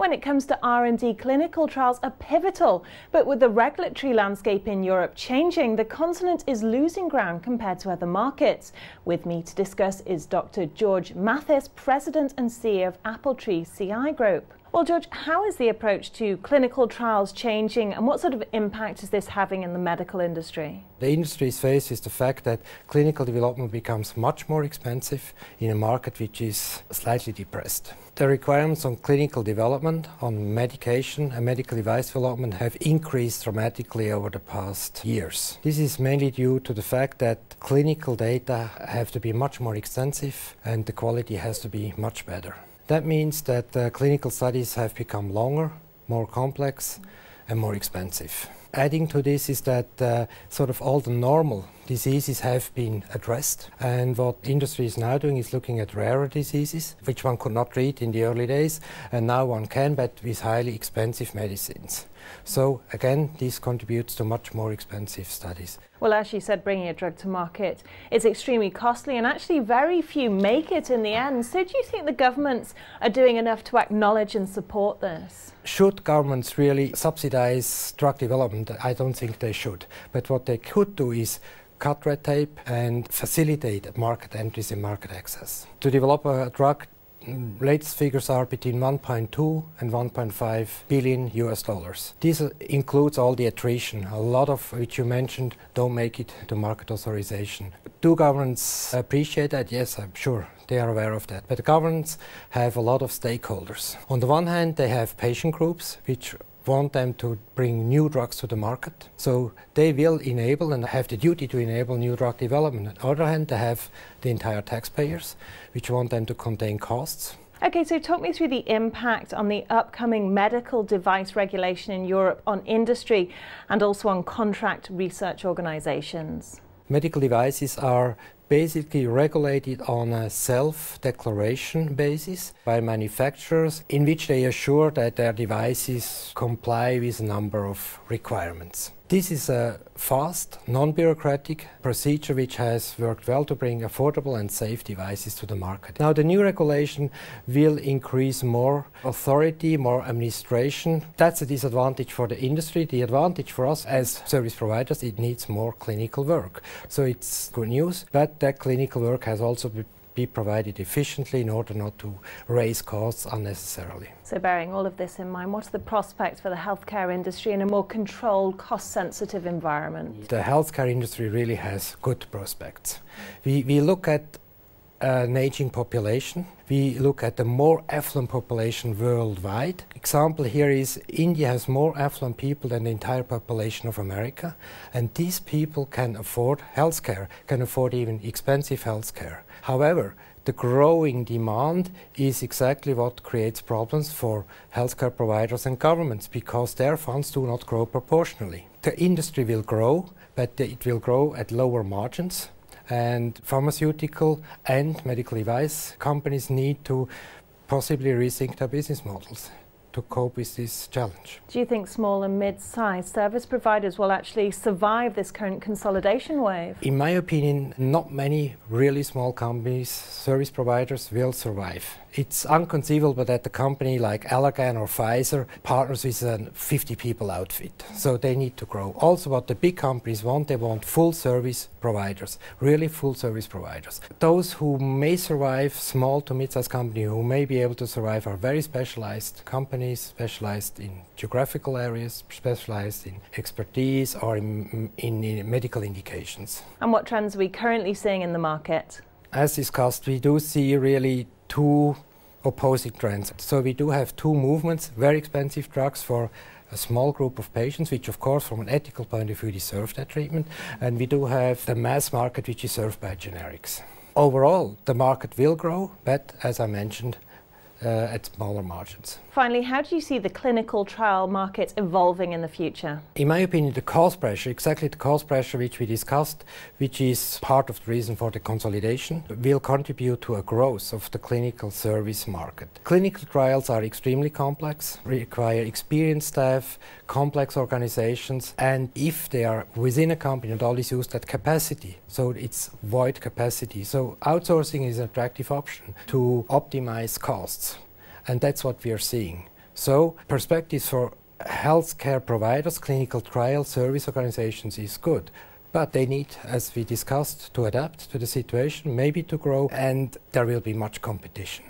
When it comes to R&D, clinical trials are pivotal, but with the regulatory landscape in Europe changing, the continent is losing ground compared to other markets. With me to discuss is Dr. Georg Mathis, President and CEO of Appletree CI Group. Well, Georg, how is the approach to clinical trials changing, and what sort of impact is this having in the medical industry? The industry faces the fact that clinical development becomes much more expensive in a market which is slightly depressed. The requirements on clinical development, on medication and medical device development have increased dramatically over the past years. This is mainly due to the fact that clinical data have to be much more extensive and the quality has to be much better. That means that clinical studies have become longer, more complex and more expensive. Adding to this is that sort of all the normal diseases have been addressed, and what the industry is now doing is looking at rarer diseases, which one could not treat in the early days, and now one can, but with highly expensive medicines. So again, this contributes to much more expensive studies. Well, as you said, bringing a drug to market is extremely costly, and actually very few make it in the end. So do you think the governments are doing enough to acknowledge and support this? Should governments really subsidize drug development? I don't think they should. But what they could do is cut red tape and facilitate market entries and market access. To develop a drug, latest figures are between 1.2 and 1.5 billion US dollars. This includes all the attrition. A lot of which you mentioned don't make it to market authorization. Do governments appreciate that? Yes, I'm sure they are aware of that. But the governments have a lot of stakeholders. On the one hand, they have patient groups which want them to bring new drugs to the market. So they will enable and have the duty to enable new drug development. On the other hand, they have the entire taxpayers, which want them to contain costs. Okay, so talk me through the impact on the upcoming medical device regulation in Europe on industry and also on contract research organizations. Medical devices are basically regulated on a self-declaration basis by manufacturers, in which they assure that their devices comply with a number of requirements. This is a fast, non-bureaucratic procedure which has worked well to bring affordable and safe devices to the market. Now, the new regulation will increase more authority, more administration. That's a disadvantage for the industry. The advantage for us as service providers, it needs more clinical work. So it's good news, but that clinical work has also be provided efficiently in order not to raise costs unnecessarily. So bearing all of this in mind, what are the prospects for the healthcare industry in a more controlled, cost-sensitive environment? The healthcare industry really has good prospects. We look at an aging population. We look at the more affluent population worldwide. Example here is India has more affluent people than the entire population of America, and these people can afford healthcare, can afford even expensive healthcare. However, the growing demand is exactly what creates problems for healthcare providers and governments, because their funds do not grow proportionally. The industry will grow, but it will grow at lower margins. And pharmaceutical and medical device companies need to possibly rethink their business models to cope with this challenge. Do you think small and mid-sized service providers will actually survive this current consolidation wave? In my opinion, not many really small companies, service providers, will survive. It's inconceivable that a company like Allergan or Pfizer partners with a 50-people outfit. So they need to grow. Also, what the big companies want, they want full service providers, really full service providers. Those who may survive, small to mid-sized companies who may be able to survive, are very specialized companies, specialized in geographical areas, specialized in expertise or in medical indications. And what trends are we currently seeing in the market? As discussed, we do see really two opposing trends. So we do have two movements: very expensive drugs for a small group of patients, which of course from an ethical point of view deserve that treatment, and we do have the mass market, which is served by generics. Overall, the market will grow, but as I mentioned, at smaller margins. Finally, how do you see the clinical trial market evolving in the future? In my opinion, the cost pressure, exactly the cost pressure which we discussed, which is part of the reason for the consolidation, will contribute to a growth of the clinical service market. Clinical trials are extremely complex, require experienced staff, complex organizations, and if they are within a company, not always use that capacity. So it's void capacity. So outsourcing is an attractive option to optimize costs. And that's what we are seeing. So perspectives for healthcare providers, clinical trial service organizations is good. But they need, as we discussed, to adapt to the situation, maybe to grow, and there will be much competition.